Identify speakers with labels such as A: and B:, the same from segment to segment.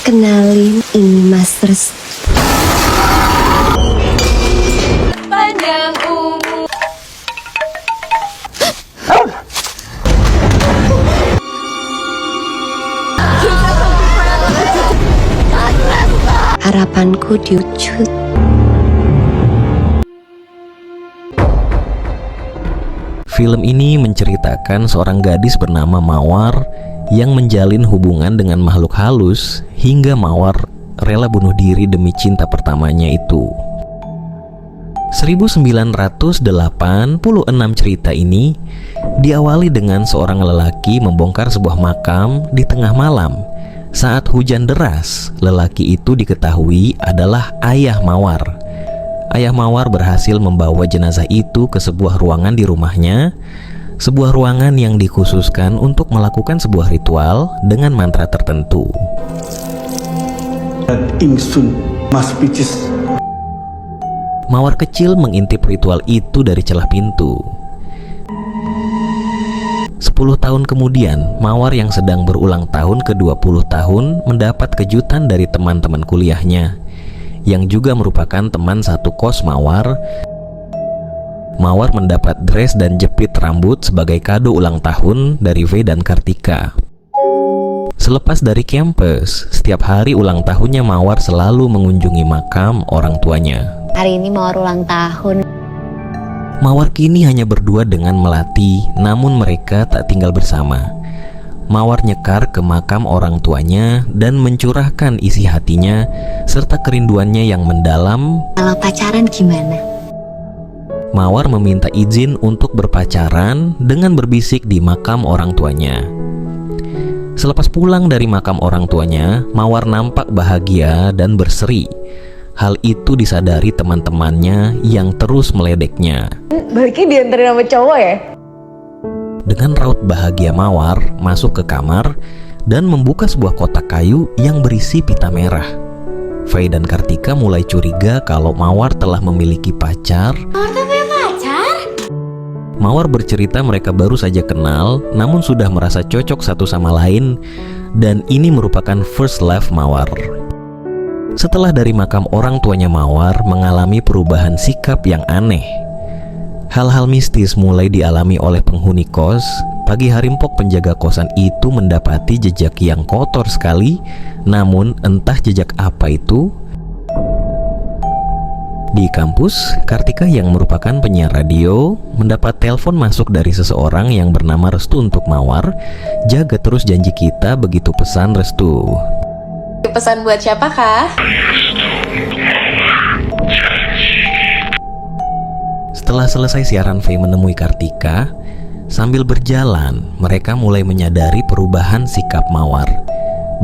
A: Kenalin, ini Mas Restu.
B: Panjang umur.
A: Harapanku diwujud.
C: Film ini menceritakan seorang gadis bernama Mawar yang menjalin hubungan dengan makhluk halus hingga Mawar rela bunuh diri demi cinta pertamanya itu. 1986 cerita ini diawali dengan seorang lelaki membongkar sebuah makam di tengah malam. Saat hujan deras, lelaki itu diketahui adalah ayah Mawar. Ayah Mawar berhasil membawa jenazah itu ke sebuah ruangan di rumahnya, sebuah ruangan yang dikhususkan untuk melakukan sebuah ritual dengan mantra tertentu.
D: Ingsun Mas Picis.
C: Mawar kecil mengintip ritual itu dari celah pintu. 10 tahun kemudian, Mawar yang sedang berulang tahun ke-20 tahun mendapat kejutan dari teman-teman kuliahnya yang juga merupakan teman satu kos Mawar. Mawar mendapat dress dan jepit rambut sebagai kado ulang tahun dari V dan Kartika. Selepas dari kampus, setiap hari ulang tahunnya Mawar selalu mengunjungi makam orang tuanya.
E: Hari ini Mawar ulang tahun.
C: Mawar kini hanya berdua dengan Melati, namun mereka tak tinggal bersama. Mawar nyekar ke makam orang tuanya dan mencurahkan isi hatinya serta kerinduannya yang mendalam.
E: Kalau pacaran gimana?
C: Mawar meminta izin untuk berpacaran dengan berbisik di makam orang tuanya. Selepas pulang dari makam orang tuanya, Mawar nampak bahagia dan berseri. Hal itu disadari teman-temannya yang terus meledeknya.
B: Baliknya diantarin sama cowok ya?
C: Dengan raut bahagia, Mawar masuk ke kamar dan membuka sebuah kotak kayu yang berisi pita merah. Faye dan Kartika mulai curiga kalau Mawar telah memiliki pacar. Mawar bercerita mereka baru saja kenal, namun sudah merasa cocok satu sama lain, dan ini merupakan first love Mawar. Setelah dari makam orang tuanya, Mawar mengalami perubahan sikap yang aneh. Hal-hal mistis mulai dialami oleh penghuni kos. Pagi hari Mpok penjaga kosan itu mendapati jejak yang kotor sekali, namun entah jejak apa itu. Di kampus, Kartika yang merupakan penyiar radio mendapat telepon masuk dari seseorang yang bernama Restu untuk Mawar. Jaga terus janji kita, begitu pesan Restu.
B: Pesan buat siapa kah?
C: Setelah selesai siaran, Faye menemui Kartika. Sambil berjalan, mereka mulai menyadari perubahan sikap Mawar.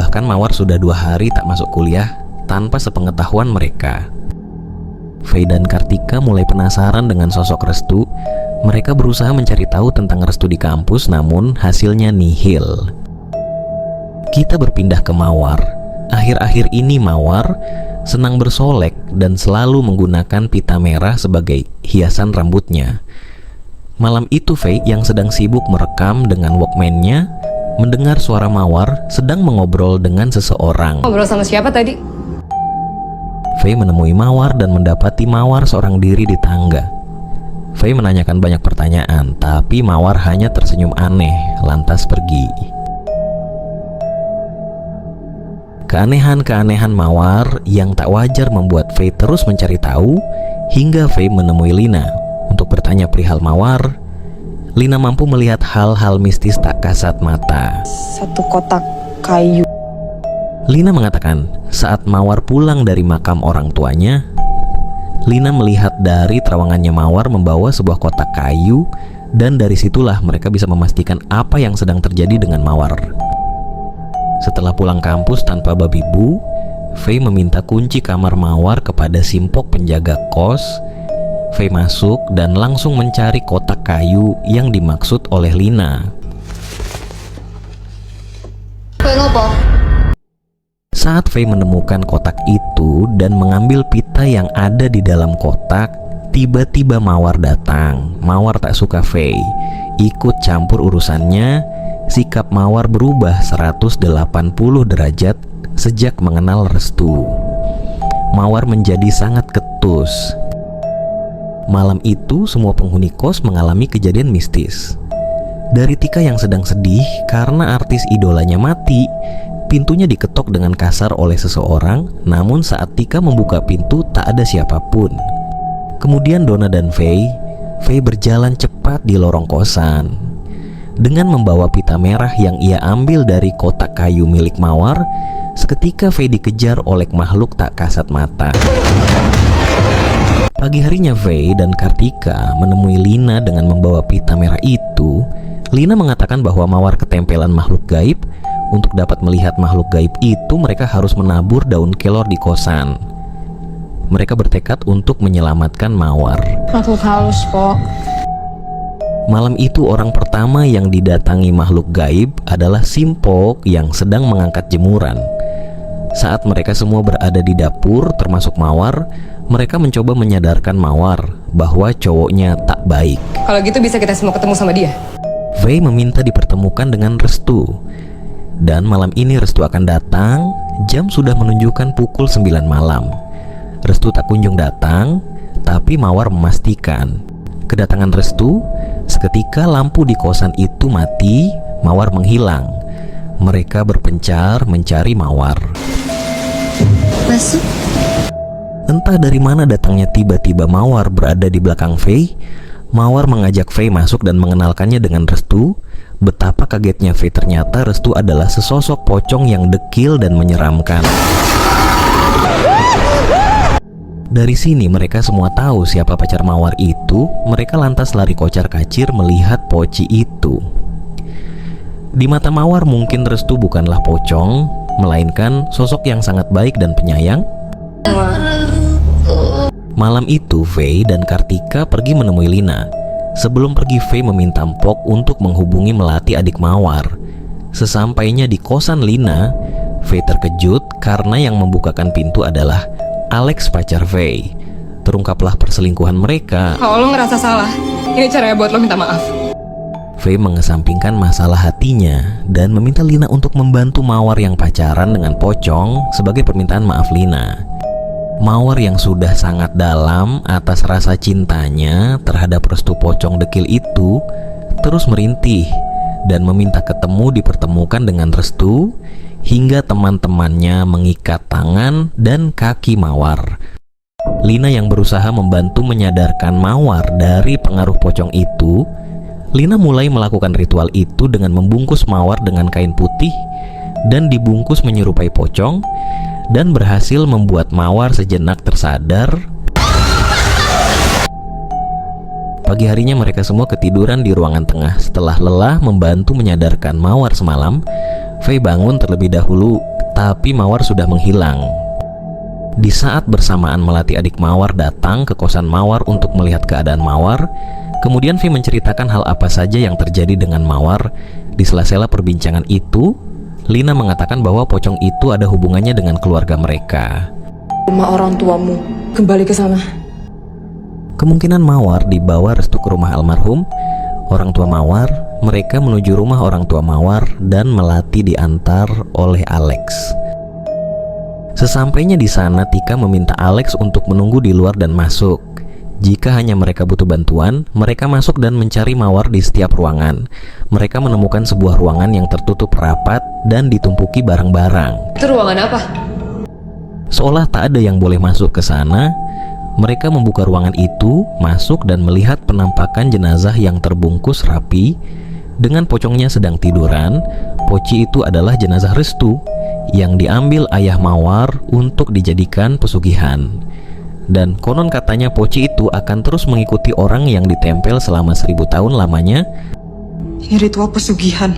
C: Bahkan Mawar sudah 2 hari tak masuk kuliah tanpa sepengetahuan mereka. Faye dan Kartika mulai penasaran dengan sosok Restu. Mereka berusaha mencari tahu tentang Restu di kampus, namun hasilnya nihil. Kita berpindah ke Mawar. Akhir-akhir ini Mawar senang bersolek dan selalu menggunakan pita merah sebagai hiasan rambutnya. Malam itu Faye yang sedang sibuk merekam dengan Walkman-nya mendengar suara Mawar sedang mengobrol dengan seseorang.
B: Ngobrol sama siapa tadi?
C: Faye menemui Mawar dan mendapati Mawar seorang diri di tangga. Faye menanyakan banyak pertanyaan, tapi Mawar hanya tersenyum aneh lantas pergi. Keanehan-keanehan Mawar yang tak wajar membuat Faye terus mencari tahu, hingga Faye menemui Lina untuk bertanya perihal Mawar. Lina mampu melihat hal-hal mistis tak kasat mata.
B: Satu kotak kayu.
C: Lina mengatakan saat Mawar pulang dari makam orang tuanya, Lina melihat dari terowongannya Mawar membawa sebuah kotak kayu, dan dari situlah mereka bisa memastikan apa yang sedang terjadi dengan Mawar. Setelah pulang kampus tanpa babi bu, Faye meminta kunci kamar Mawar kepada Simpok penjaga kos. Faye masuk dan langsung mencari kotak kayu yang dimaksud oleh Lina. Saat Faye menemukan kotak itu dan mengambil pita yang ada di dalam kotak, tiba-tiba Mawar datang. Mawar tak suka Faye ikut campur urusannya. Sikap Mawar berubah 180 derajat sejak mengenal Restu. Mawar menjadi sangat ketus. Malam itu semua penghuni kos mengalami kejadian mistis. Dari Tika yang sedang sedih karena artis idolanya mati, pintunya diketok dengan kasar oleh seseorang, namun saat Tika membuka pintu tak ada siapapun. Kemudian Donna dan Faye berjalan cepat di lorong kosan. Dengan membawa pita merah yang ia ambil dari kotak kayu milik Mawar, seketika Faye dikejar oleh makhluk tak kasat mata. Pagi harinya Faye dan Kartika menemui Lina dengan membawa pita merah itu. Lina mengatakan bahwa Mawar ketempelan makhluk gaib. Untuk dapat melihat makhluk gaib itu, mereka harus menabur daun kelor di kosan. Mereka bertekad untuk menyelamatkan Mawar.
B: Makhluk halus, Po.
C: Malam itu orang pertama yang didatangi makhluk gaib adalah Simpok yang sedang mengangkat jemuran. Saat mereka semua berada di dapur, termasuk Mawar, mereka mencoba menyadarkan Mawar bahwa cowoknya tak baik.
B: Kalau gitu bisa kita semua ketemu sama dia.
C: Faye meminta dipertemukan dengan Restu. Dan malam ini Restu akan datang. Jam sudah menunjukkan pukul 9 malam. Restu tak kunjung datang, tapi Mawar memastikan kedatangan Restu. Seketika lampu di kosan itu mati, Mawar menghilang. Mereka berpencar mencari Mawar.
A: Masuk.
C: Entah dari mana datangnya tiba-tiba Mawar berada di belakang Faye. Mawar mengajak Faye masuk dan mengenalkannya dengan Restu. Betapa kagetnya Faye, ternyata Restu adalah sesosok pocong yang dekil dan menyeramkan. Dari sini mereka semua tahu siapa pacar Mawar itu. Mereka lantas lari kocar-kacir melihat poci itu. Di mata Mawar mungkin Restu bukanlah pocong, melainkan sosok yang sangat baik dan penyayang. Malam itu Faye dan Kartika pergi menemui Lina. Sebelum pergi, Faye meminta Mpok untuk menghubungi Melati, adik Mawar. Sesampainya di kosan Lina, Faye terkejut karena yang membukakan pintu adalah Alex, pacar Faye. Terungkaplah perselingkuhan mereka.
B: Kalau lo ngerasa salah, ini caranya buat lo minta maaf.
C: Faye mengesampingkan masalah hatinya dan meminta Lina untuk membantu Mawar yang pacaran dengan pocong sebagai permintaan maaf Lina. Mawar yang sudah sangat dalam atas rasa cintanya terhadap Restu pocong dekil itu terus merintih dan meminta ketemu dipertemukan dengan Restu, hingga teman-temannya mengikat tangan dan kaki Mawar. Lina yang berusaha membantu menyadarkan Mawar dari pengaruh pocong itu. Lina mulai melakukan ritual itu dengan membungkus Mawar dengan kain putih dan dibungkus menyerupai pocong, dan berhasil membuat Mawar sejenak tersadar. Pagi harinya mereka semua ketiduran di ruangan tengah. Setelah lelah membantu menyadarkan Mawar semalam, Faye bangun terlebih dahulu, tapi Mawar sudah menghilang. Di saat bersamaan Melati, adik Mawar, datang ke kosan Mawar untuk melihat keadaan Mawar. Kemudian Faye menceritakan hal apa saja yang terjadi dengan Mawar. Di sela-sela perbincangan itu, Lina mengatakan bahwa pocong itu ada hubungannya dengan keluarga mereka.
B: Rumah orang tuamu, kembali ke sana.
C: Kemungkinan Mawar dibawa Restu ke rumah almarhum orang tua Mawar. Mereka menuju rumah orang tua Mawar dan Melati diantar oleh Alex. Sesampainya di sana, Tika meminta Alex untuk menunggu di luar dan masuk. Jika hanya mereka butuh bantuan, mereka masuk dan mencari Mawar di setiap ruangan. Mereka menemukan sebuah ruangan yang tertutup rapat dan ditumpuki barang-barang.
B: Itu ruangan apa?
C: Seolah tak ada yang boleh masuk ke sana. Mereka membuka ruangan itu, masuk dan melihat penampakan jenazah yang terbungkus rapi. Dengan pocongnya sedang tiduran. Poci itu adalah jenazah Restu yang diambil ayah Mawar untuk dijadikan pesugihan. Dan konon katanya poci itu akan terus mengikuti orang yang ditempel selama 1000 tahun lamanya.
F: Ini ritual pesugihan.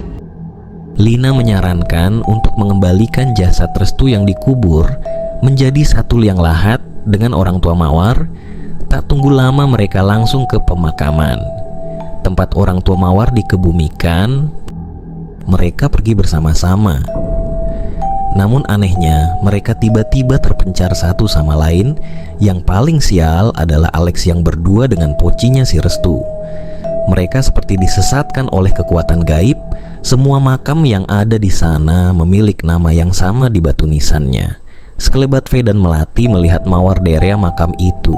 C: Lina menyarankan untuk mengembalikan jasad Restu yang dikubur menjadi satu liang lahat dengan orang tua Mawar. Tak tunggu lama mereka langsung ke pemakaman. Tempat orang tua Mawar dikebumikan. Mereka pergi bersama-sama. Namun anehnya, mereka tiba-tiba terpencar satu sama lain. Yang paling sial adalah Alex yang berdua dengan pocinya si Restu. Mereka seperti disesatkan oleh kekuatan gaib, Semua makam yang ada di sana memiliki nama yang sama di batu nisannya. Sekelebat Faye dan Melati melihat mawar di area makam itu.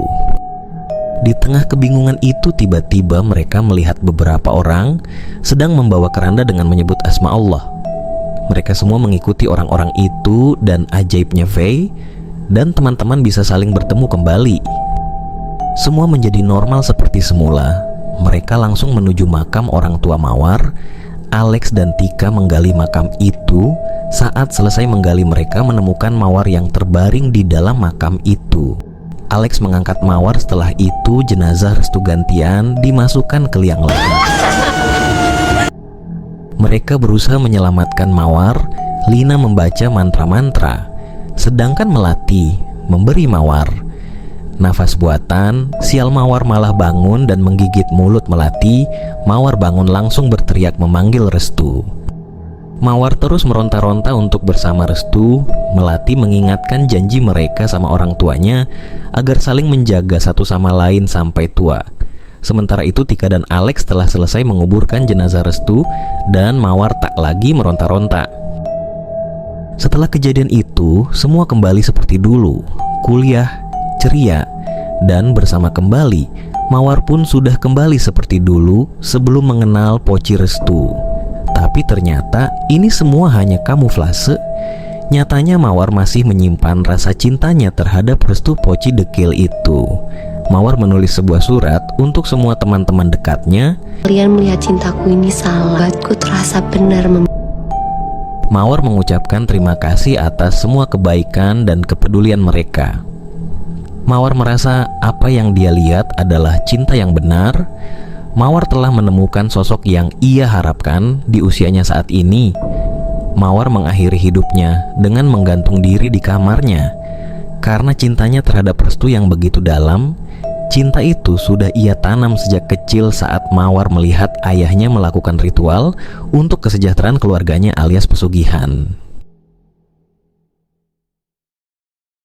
C: Di tengah kebingungan itu tiba-tiba mereka melihat beberapa orang sedang membawa keranda dengan menyebut asma Allah. Mereka semua mengikuti orang-orang itu dan ajaibnya Faye dan teman-teman bisa saling bertemu kembali. Semua menjadi normal seperti semula. Mereka langsung menuju makam orang tua Mawar. Alex dan Tika menggali makam itu. Saat selesai menggali mereka menemukan Mawar yang terbaring di dalam makam itu. Alex mengangkat Mawar, setelah itu jenazah Restu gantian dimasukkan ke liang lahat. Mereka berusaha menyelamatkan Mawar. Lina membaca mantra-mantra, sedangkan Melati memberi Mawar. Nafas buatan, sial Mawar malah bangun dan menggigit mulut Melati. Mawar bangun langsung berteriak memanggil Restu. Mawar terus meronta-ronta untuk bersama Restu. Melati mengingatkan janji mereka sama orang tuanya agar saling menjaga satu sama lain sampai tua. Sementara itu Tika dan Alex telah selesai menguburkan jenazah Restu dan Mawar tak lagi meronta-ronta. Setelah kejadian itu, semua kembali seperti dulu. Kuliah, ceria, dan bersama kembali. Mawar pun sudah kembali seperti dulu sebelum mengenal Poci Restu. Tapi ternyata ini semua hanya kamuflase. Nyatanya Mawar masih menyimpan rasa cintanya terhadap Restu Poci Dekil itu. Mawar menulis sebuah surat untuk semua teman-teman dekatnya.
E: Kalian melihat cintaku ini salah, buatku terasa benar.
C: Mawar mengucapkan terima kasih atas semua kebaikan dan kepedulian mereka. Mawar merasa apa yang dia lihat adalah cinta yang benar. Mawar telah menemukan sosok yang ia harapkan di usianya saat ini. Mawar mengakhiri hidupnya dengan menggantung diri di kamarnya. Karena cintanya terhadap Restu yang begitu dalam, cinta itu sudah ia tanam sejak kecil saat Mawar melihat ayahnya melakukan ritual untuk kesejahteraan keluarganya alias pesugihan.